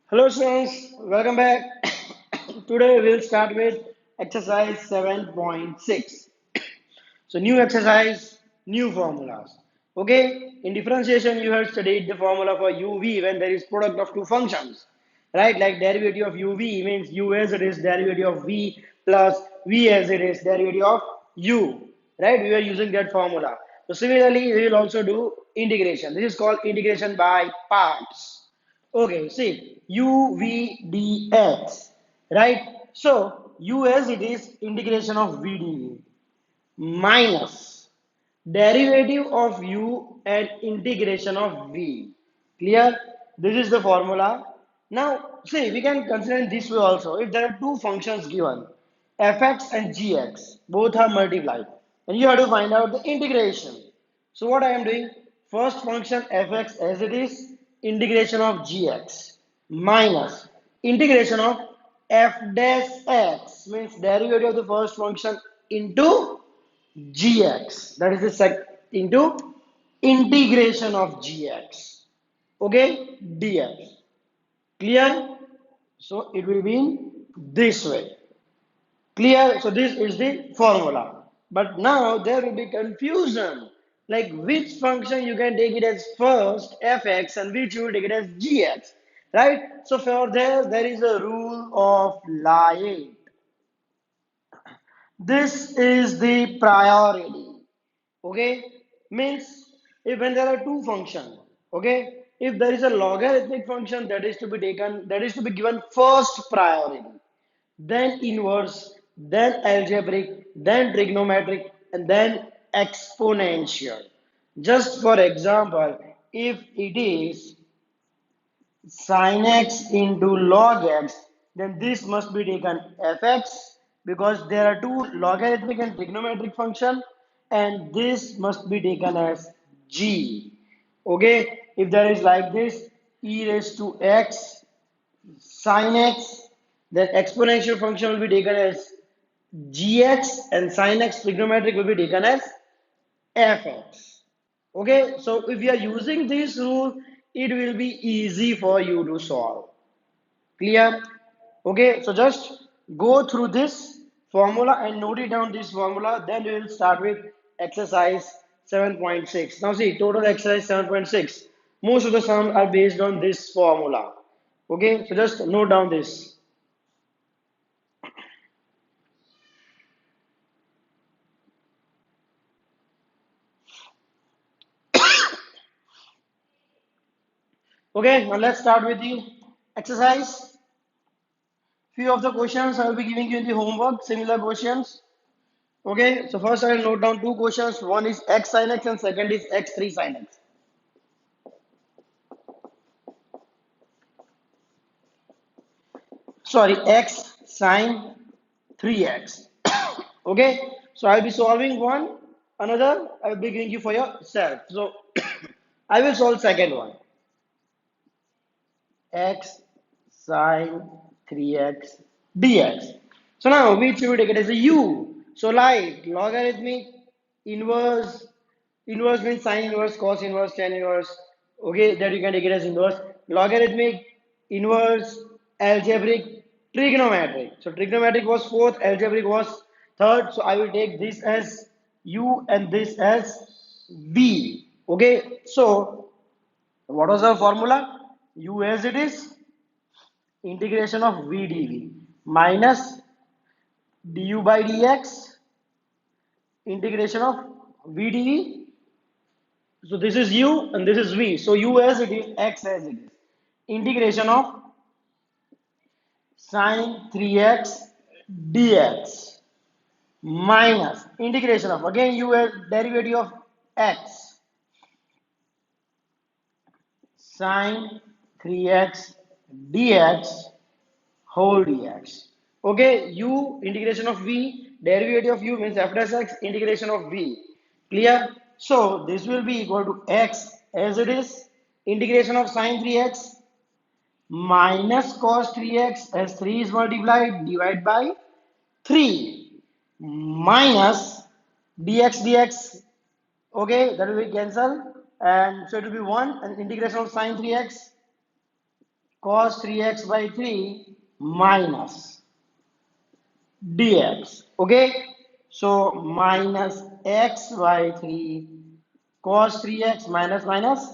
Hello students, welcome back. Today we'll start with exercise 7.6. So new exercise, new formulas. Okay, in differentiation you have studied the formula for uv when there is product of two functions. Right, like derivative of uv means u as it is derivative of v plus v as it is derivative of u. Right, we are using that formula. So similarly we will also do integration. This is called integration by parts. Okay, see, u v dx, right? So, u as it is integration of v dv minus derivative of u and integration of v. Clear? This is the formula. Now, see, we can consider in this way also. If there are two functions given, fx and gx, both are multiplied, and you have to find out the integration. So what I am doing, first function fx as it is, integration of gx minus integration of f dash x means derivative of the first function into gx, that is the into integration of gx, okay, dx. Clear? So it will be in this way. Clear? So this is the formula. But now there will be confusion. Like which function you can take it as first fx and which you will take it as gx. Right? So for there is a rule of lying. This is the priority. Okay? Means if when there are two functions, okay? If there is a logarithmic function that is to be taken, that is to be given first priority, then inverse, then algebraic, then trigonometric, and then exponential. Just for example, if it is sin x into log x, then this must be taken fx because there are two logarithmic and trigonometric function, and this must be taken as g. Okay, if there is like this e raised to x sin x, then exponential function will be taken as gx, and sin x trigonometric will be taken as fx. Okay, so if you are using this rule, it will be easy for you to solve. Clear? Okay, so just go through this formula and note it down this formula. Then we will start with exercise 7.6. Now see, total exercise 7.6. Most of the sums are based on this formula. Okay, so just note down this. Okay, now let's start with the exercise. Few of the questions I will be giving you in the homework, similar questions. Okay, so first I will note down two questions. One is x sin x and second is x3 sin x. Sorry, x sine 3x. Okay, so I'll be solving one, another I will be giving you for yourself. So I will solve second one, x sine 3x dx. So now which you will take it as a u. So like logarithmic, inverse, inverse means sine inverse, cos inverse, tan inverse. Okay, that you can take it as inverse. Logarithmic, inverse, algebraic, trigonometric. So trigonometric was fourth, algebraic was third. So I will take this as u and this as v. Okay, so what was our formula? U as it is integration of v dv minus du by dx integration of v dv. So this is u and this is v. So u as it is, x as it is. Integration of sine 3x dx minus integration of again u as derivative of x sine 3x dx whole dx. Okay, u integration of v, derivative of u means f dash x, integration of v. Clear? So this will be equal to x as it is, integration of sine 3x minus cos 3x as 3 is multiplied, divide by 3 minus dx. Okay, that will be cancelled, and so it will be 1, and integration of sine 3x cos 3x by 3 minus dx. Okay, so minus x by 3 cos 3x minus minus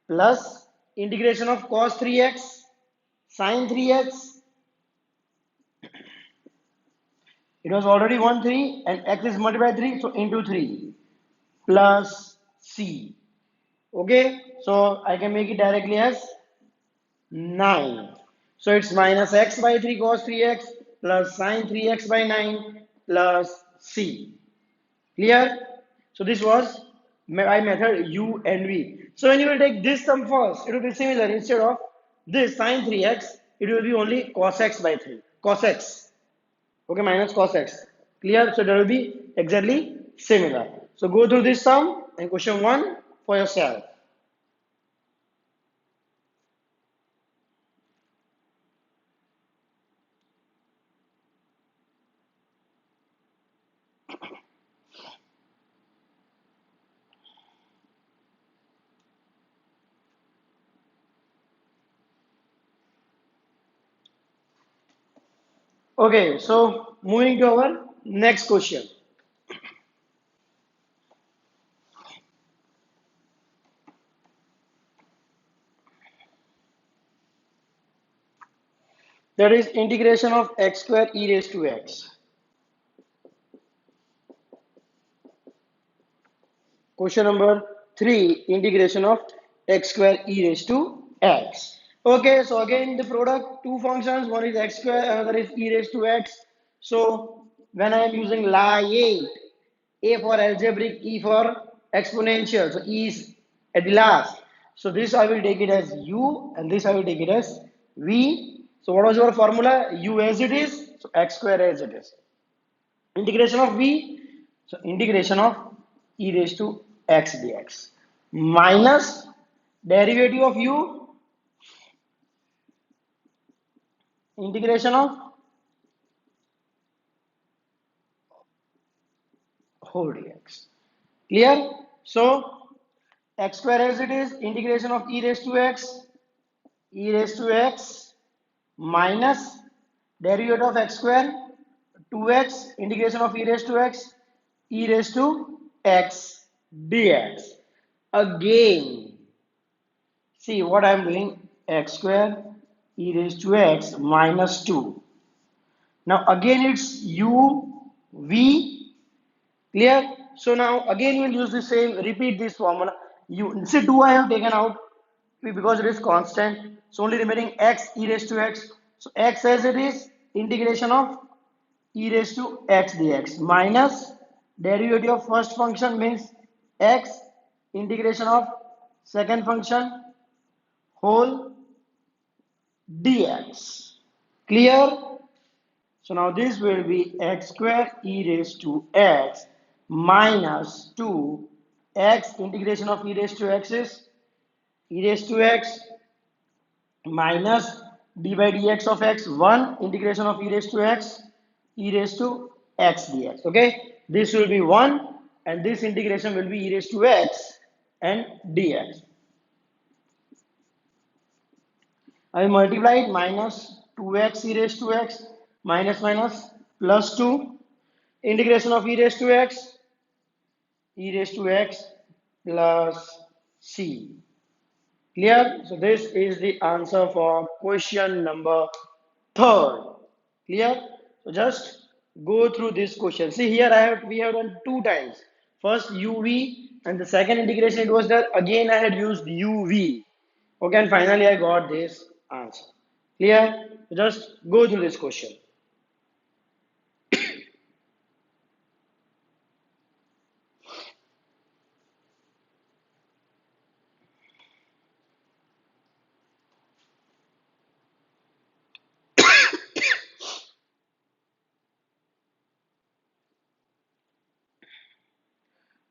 plus integration of cos 3x sin 3x. It was already 1 3 and x is multiplied by 3, so into 3 plus c. Okay, so I can make it directly as 9. So it's minus x by 3 cos 3x plus sin 3x by 9 plus c. Clear? So this was my method u and v. So when you will take this sum first, it will be similar. Instead of this sin 3x, it will be only cos x by 3. Cos x. Okay, minus cos x. Clear? So there will be exactly similar. So go through this sum and question 1 for yourself. Okay, so moving to our next question. That is integration of x square e raised to x. Question number 3, integration of x square e raised to x. Okay, so again the product, two functions, one is x square, another is e raised to x. So when I am using Lie, A for algebraic, E for exponential, so E is at the last. So this I will take it as u and this I will take it as v. So what was your formula? U as it is, so x square as it is. Integration of v, so integration of e raised to x dx minus derivative of u, integration of whole dx. Clear? So x square as it is, integration of e raised to x minus derivative of x square 2x, integration of e raised to x, e raised to x dx. Again, see what I am doing, x square e raised to x minus 2. Now again it's u v. Clear? So now again we'll use the same, repeat this formula. You see 2 I have taken out because it is constant. So only remaining x e raised to x. So x as it is, integration of e raised to x dx minus derivative of first function means x, integration of second function whole dx. Clear? So now this will be x square e raised to x minus 2 x, integration of e raised to x is e raised to x minus d by dx of x, 1 integration of e raised to x, e raised to x dx. Okay, this will be 1 and this integration will be e raised to x and dx. I multiplied minus 2x e raised to x minus minus plus 2 integration of e raised to x, e raised to x plus c. Clear? So this is the answer for question number 3rd. Clear? So just go through this question. See here we have done 2 times. First UV and the second integration it was that again I had used UV. Okay, and finally I got this answer. Clear? So just go through this question.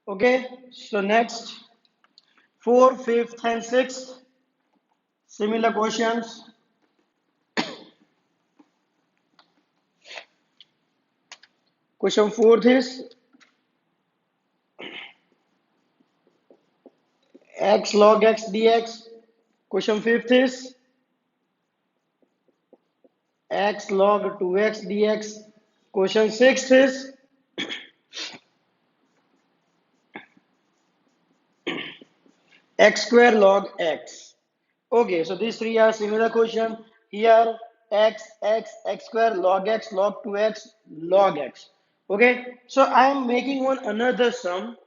Okay, so next 4th, 5th, and 6th similar questions. Question 4th is x log x dx. Question 5th is x log 2x dx. Question 6 is x square log x. Okay, so these three are similar question. Here x square log 2x log x. Okay, so I am making one another sum,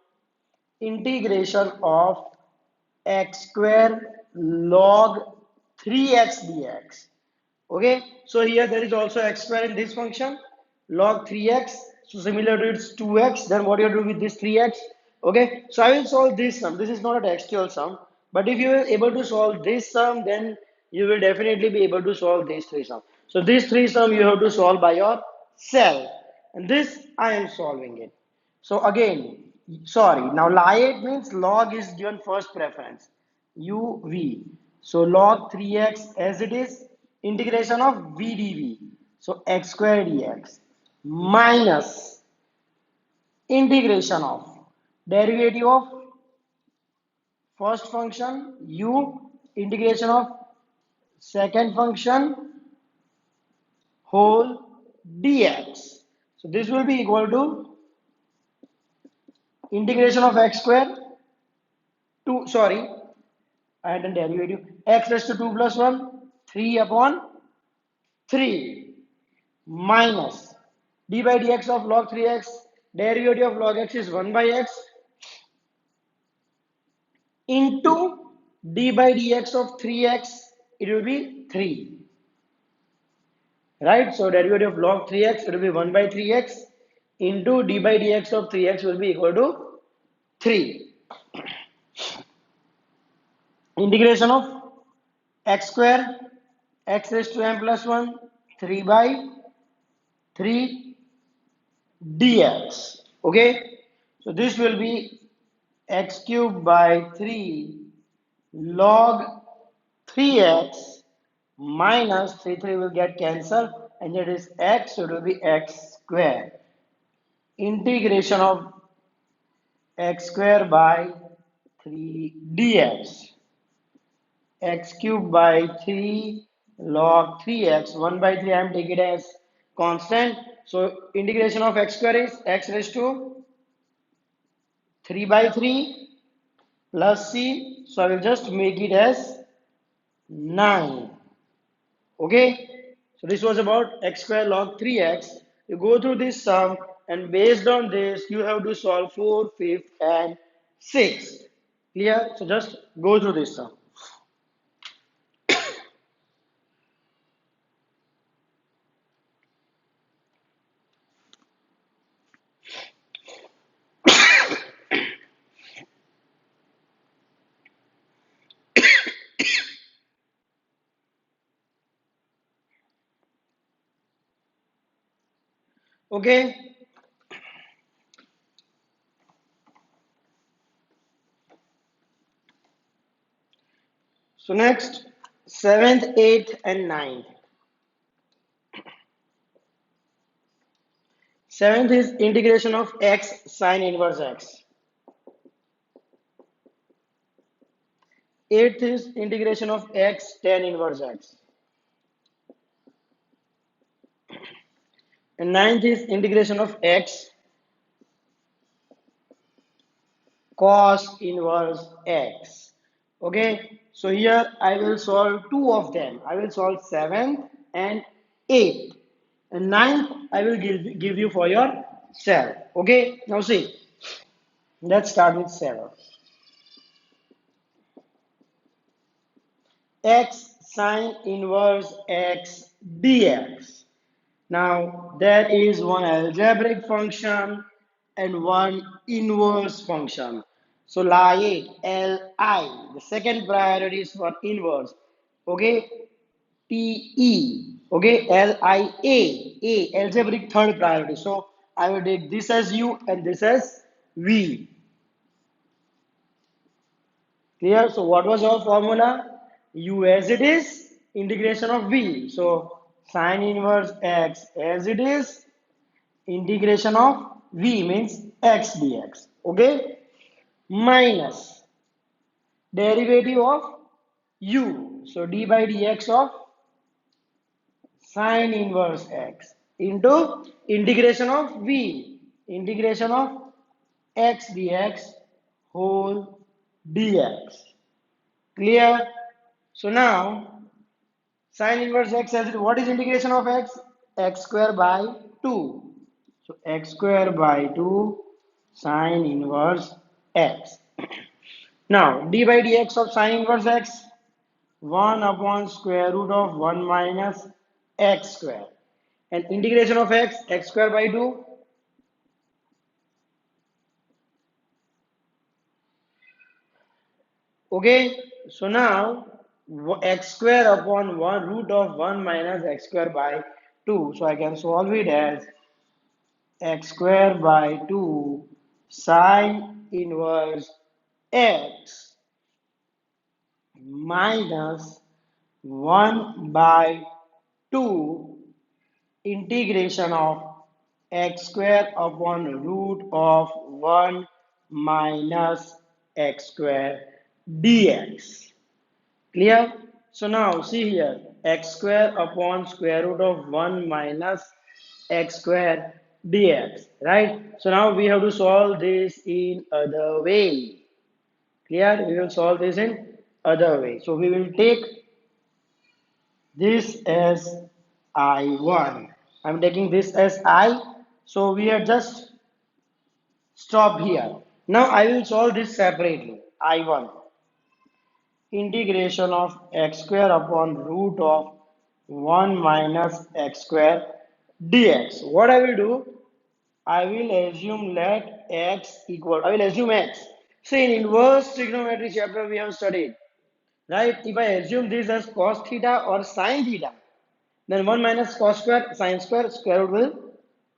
integration of x square log 3x dx. Okay, so here there is also x square in this function, log 3x. So similar to its 2x, then what you do with this 3x? Okay, so I will solve this sum. This is not a textual sum, but if you are able to solve this sum, then you will definitely be able to solve these three sum. So these three sum you have to solve by yourself, and this I am solving it. So again, sorry, now lie means log is given first preference, uv. So log 3x as it is, integration of v dv. So x square dx minus integration of derivative of first function u, integration of second function whole dx. So this will be equal to integration of x square to, sorry, I had a derivative, x raised to 2 plus 1, 3 upon 3 minus d by dx of log 3x, derivative of log x is 1 by x, into d by dx of 3x, it will be 3. Right? So derivative of log 3x, it will be 1 by 3x, into d by dx of 3x will be equal to 3. Integration of x square, x raised to m plus 1, 3 by 3 dx. Okay, so this will be x cubed by 3 log 3x minus 3 will get cancelled, and it is x, so it will be x square. Integration of x square by 3 dx, x cubed by 3 log 3x, 1 by 3 I am taking it as constant. So integration of x square is x raised to 3 by 3 plus c. So I will just make it as 9. Okay. So this was about x square log 3x. You go through this sum, and based on this, you have to solve 4, 5th, and 6th. Clear? So just go through this sum. Okay. So next, 7th, 8th, and 9th. 7th is integration of x sine inverse x. 8th is integration of x tan inverse x. And 9th is integration of x cos inverse x. Okay, so here I will solve two of them. I will solve 7th and 8th. And 9th I will give you for yourself. Okay, now see, let's start with 7. X sine inverse x dx. Now there is one algebraic function and one inverse function. So Li, the second priority is for inverse. Okay, TE. Okay, A, algebraic third priority. So I will take this as U and this as V. Clear? So what was our formula? U as it is, integration of V. So sine inverse x as it is, integration of V means x dx. Okay? Minus derivative of U. So d by dx of sine inverse x into integration of v, integration of x dx whole dx. Clear? So now sine inverse x as it, what is integration of x? X square by 2. So x square by 2 sine inverse x. Now d by dx of sine inverse x, 1 upon square root of 1 minus x square. And integration of x, x square by 2. Okay, so now x square upon 1 root of 1 minus x square by 2. So I can solve it as x square by 2 sine inverse x minus 1 by 2 integration of x square upon root of 1 minus x square dx. Clear? So now see here, x square upon square root of 1 minus x square dx, right? So now we have to solve this in other way. Clear? We will solve this in other way. So we will take this as I1. I'm taking this as I. So we have just stopped here. Now I will solve this separately. I1 integration of x square upon root of 1 minus x square dx. What I will do, I will assume let x equal, I will assume x. See, in inverse trigonometry chapter we have studied, right? If I assume this as cos theta or sin theta, then 1 minus cos square sin square square root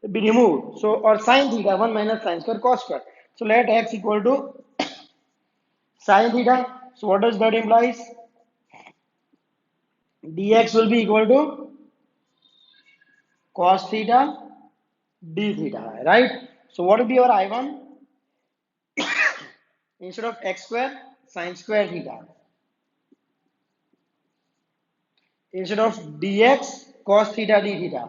will be removed. So, or sin theta 1 minus sin square cos square. So let x equal to sin theta. So what does that implies? Dx will be equal to cos theta d theta, right? So what will be our I1? Instead of x square sin square theta, instead of dx cos theta d theta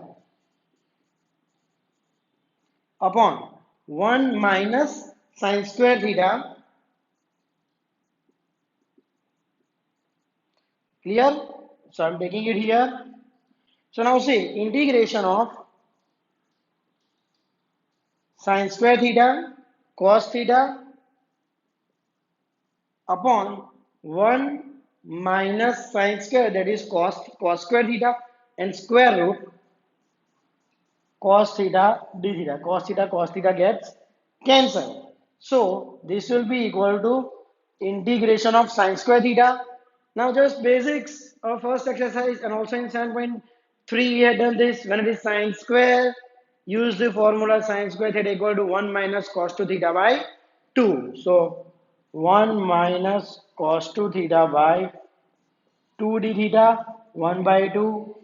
upon 1 minus sin square theta. Clear? So I'm taking it here. So now see, integration of sin square theta cos theta upon 1 minus sin square, that is cos square theta, and square root cos theta d theta. Cos theta gets cancelled. So this will be equal to integration of sin square theta. Now just basics of first exercise, and also in 7.3 we had done this. When it is sin square, use the formula sin square theta equal to 1 minus cos 2 theta by 2. So 1 minus cos 2 theta by 2 d theta 1 by 2.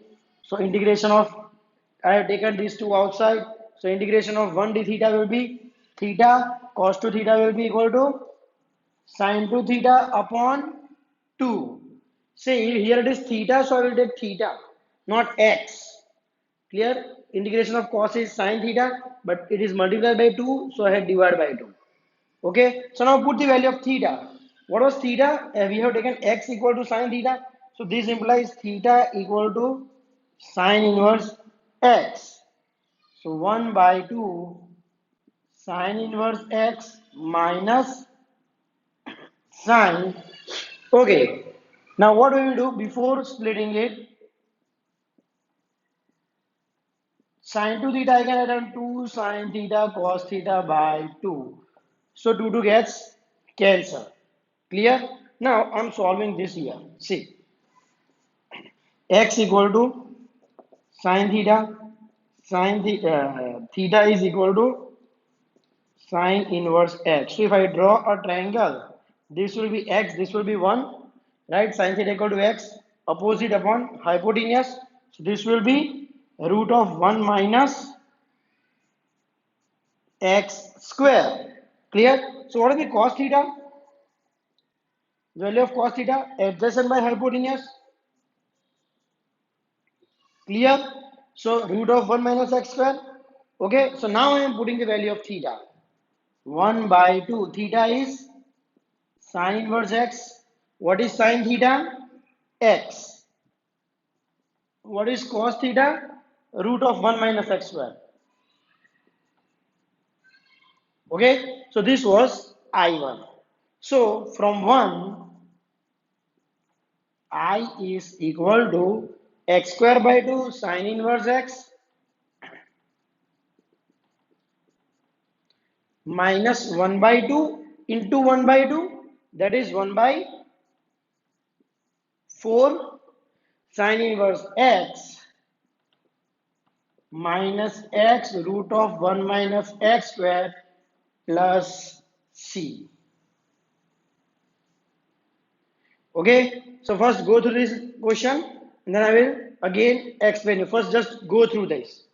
So integration of, I have taken these two outside. So integration of 1 d theta will be theta cos 2 theta will be equal to sin 2 theta upon 2. See here it is theta, so I will take theta, not x. Clear? Integration of cos is sin theta, but it is multiplied by 2, so I have divided by 2. Okay, so now put the value of theta. What was theta? We have taken x equal to sine theta. So this implies theta equal to sine inverse x. So 1 by 2 sine inverse x minus sine. Okay, now what we will do before splitting it? Sine 2 theta I can add on 2 sine theta cos theta by 2. So 2 gets cancelled. Clear? Now I'm solving this here. See, x equal to sine theta, theta is equal to sine inverse x. So if I draw a triangle, this will be x, this will be 1, right? Sine theta equal to x, opposite upon hypotenuse. So this will be root of 1 minus x square. Clear? So what is the cos theta? Value of cos theta adjacent by hypotenuse. Clear? So root of 1 minus x square. Okay, so now I am putting the value of theta. 1 by 2. Theta is sine inverse x. What is sine theta? X. What is cos theta? Root of 1 minus x square. Okay, so this was I1. So from 1, I is equal to x square by 2 sine inverse x minus 1 by 2 into 1 by 2, that is 1 by 4 sine inverse x minus x root of 1 minus x square plus c. Okay, so first go through this question and then I will again explain you. First, just go through this.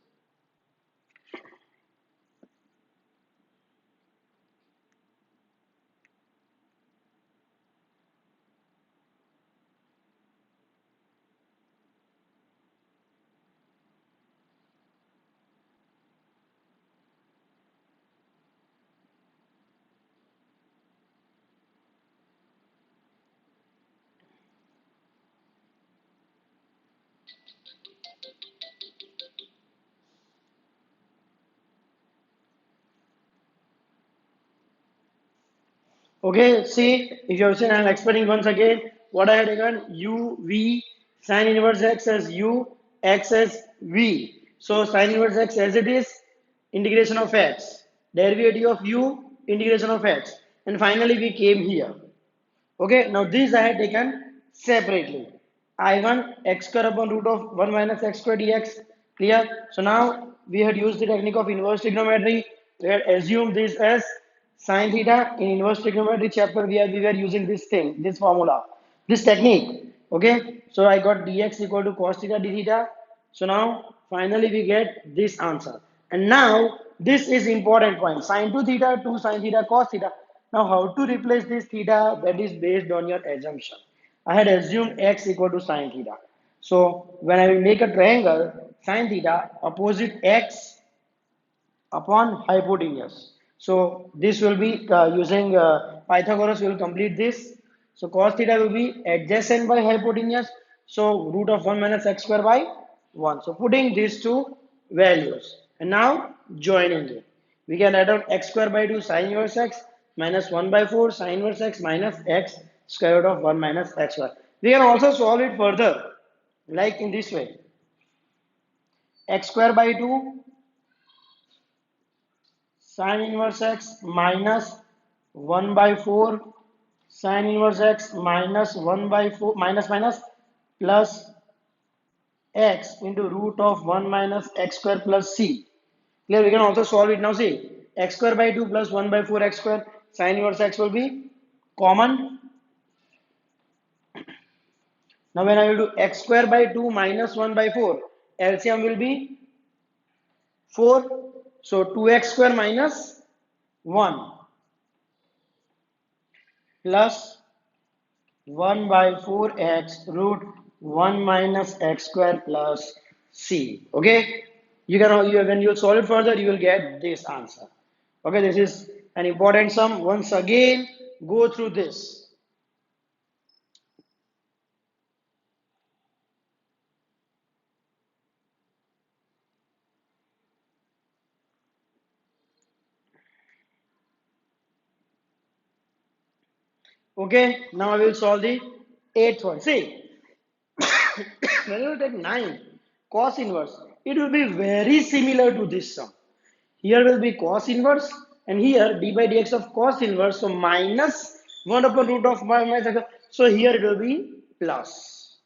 Okay, see, if you have seen, I am explaining once again what I had taken u, v, sine inverse x as u, x as v. So sine inverse x as it is, integration of x, derivative of u, integration of x, and finally we came here. Okay, now these I had taken separately. I1 x square upon root of 1 minus x square dx. Clear? So now we had used the technique of inverse trigonometry. We had assumed this as sine theta. In inverse trigonometry chapter, we were using this thing, this formula, this technique. Okay, so I got dx equal to cos theta d theta. So now finally we get this answer. And now this is important point. Sine 2 theta, 2 sine theta, cos theta. Now how to replace this theta? That is based on your assumption. I had assumed x equal to sine theta. So when I will make a triangle, sine theta opposite x upon hypotenuse. So this will be using Pythagoras will complete this. So cos theta will be adjacent by hypotenuse. So root of 1 minus x square by 1. So putting these two values and now joining it. We can add on x square by 2 sine inverse x minus 1 by 4 sine inverse x minus x square root of 1 minus x square. We can also solve it further like in this way. X square by 2 sine inverse x minus 1 by 4 sine inverse x minus 1 by 4 minus minus plus x into root of 1 minus x square plus c. Clear? We can also solve it now. See, x square by 2 plus 1 by 4 x square sine inverse x will be common. Now when I will do x square by 2 minus 1 by 4, LCM will be 4. So 2x square minus 1 plus 1 by 4x root 1 minus x square plus c. Okay, you can when you solve it further, you will get this answer. Okay, this is an important sum. Once again, go through this. Okay, now I will solve the eighth one. See, when you take 9 cos inverse, it will be very similar to this sum. Here will be cos inverse and here d by dx of cos inverse. So minus 1 upon root of minus x. So here it will be plus.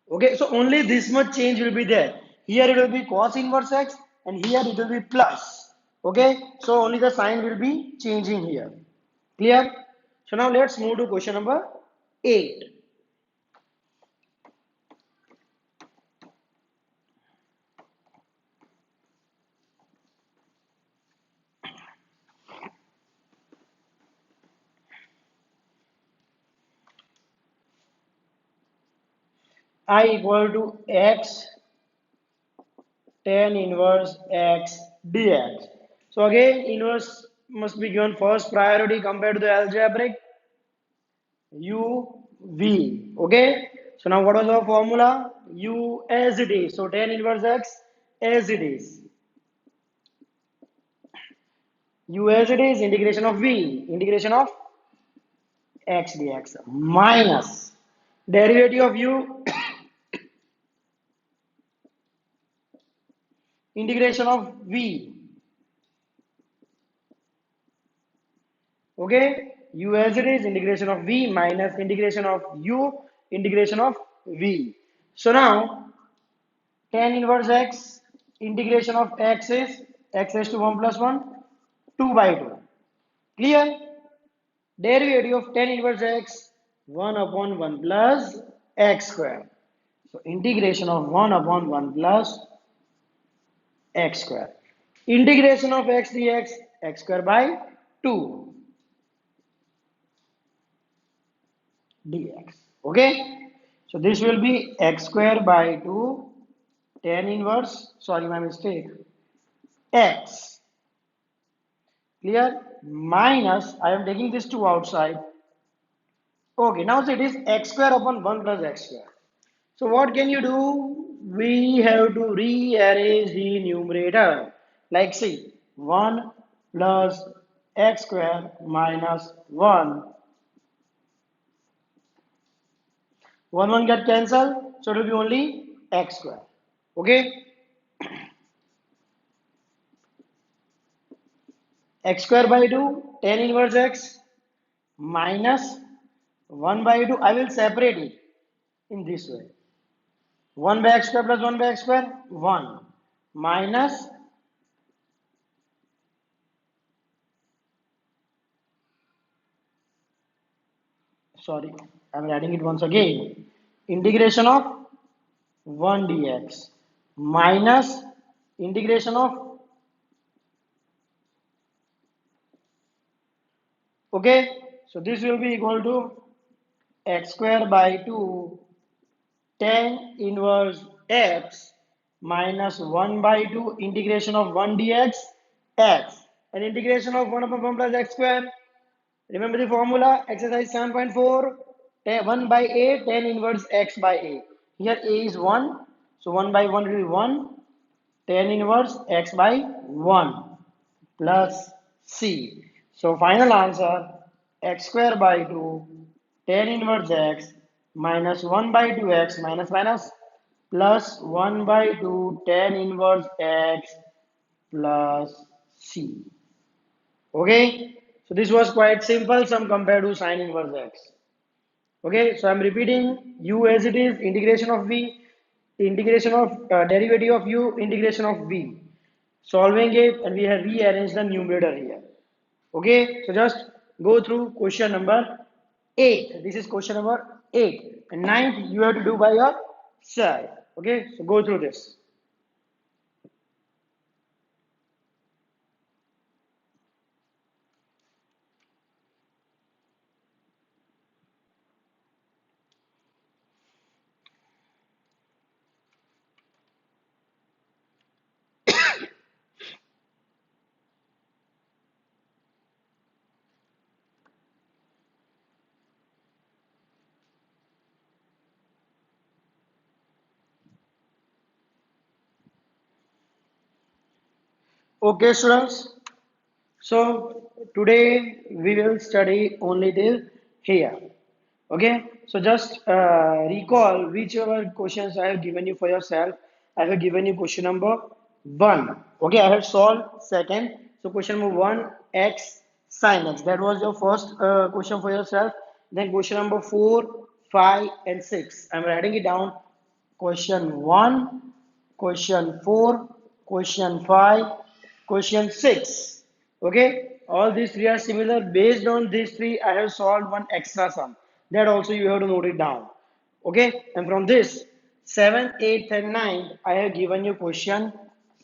Okay, so only this much change will be there. Here it will be cos inverse x and here it will be plus. Okay, so only the sign will be changing here. Clear? So now let's move to question number 8. I equal to x tan inverse x dx. So again, inverse must be given first priority compared to the algebraic u v. Okay. So now what was our formula? U as it is. So tan inverse x as it is. U as it is, integration of v, integration of x dx minus derivative of u, integration of v. Okay, u as it is, integration of v minus integration of u, integration of v. So now tan inverse x, integration of x is x raised to 1 plus 1, 2 by 2. Clear? Derivative of tan inverse x, 1 upon 1 plus x square. So integration of 1 upon 1 plus x square. Integration of x dx, x square by 2 dx. Okay? So this will be x square by 2 tan inverse, sorry my mistake, x. Clear? Minus, I am taking this 2 outside. Okay, now so it is x square upon 1 plus x square. So what can you do? We have to rearrange the numerator. Like see, 1 plus x square minus 1. 1 get cancelled, so it will be only x square. Okay? X square by 2, tan inverse x minus 1 by 2. I will separate it in this way. 1 by x square plus 1 by x square, 1 minus, sorry, I am adding it once again. Integration of 1 dx minus integration of, okay, so this will be equal to x square by 2 tan inverse x minus 1 by 2 integration of 1 dx x and integration of 1 upon 1 plus x square. Remember the formula, exercise 7.4, 1 by a tan inverse x by a. Here a is 1, so 1 by 1 will be 1 tan inverse x by 1 plus c. So final answer, x square by 2 tan inverse x minus 1 by 2x minus minus plus 1 by 2 tan inverse x plus c. Okay, so this was quite simple sum compared to sine inverse x. Okay, so I'm repeating u as it is, integration of v, integration of derivative of u, integration of v. Solving it, and we have rearranged the numerator here. Okay, so just go through question number 8. This is question number 8. And ninth, you have to do by yourself. Okay, so go through this. Okay, students. So today we will study only till here. Okay, so just recall whichever questions I have given you for yourself. I have given you question number 1. Okay, I have solved second. So question number 1, x sin x. That was your first question for yourself. Then question number 4, 5, and 6. I'm writing it down. Question 1, question 4, question 5, question 6. Okay, all these three are similar. Based on these three, I have solved one extra sum. That also you have to note it down. Okay, and from this 7, 8, and 9, I have given you question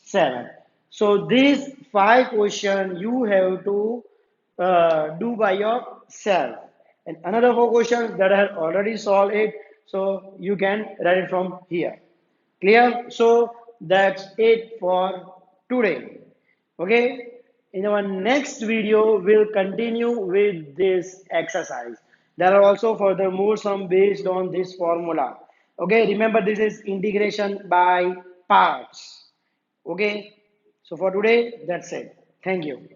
7. So these 5 questions you have to do by yourself. And another 4 questions that I have already solved it, so you can write it from here. Clear? So that's it for today. Okay, in our next video, we'll continue with this exercise. There are also furthermore some based on this formula. Okay, remember this is integration by parts. Okay, so for today, that's it. Thank you.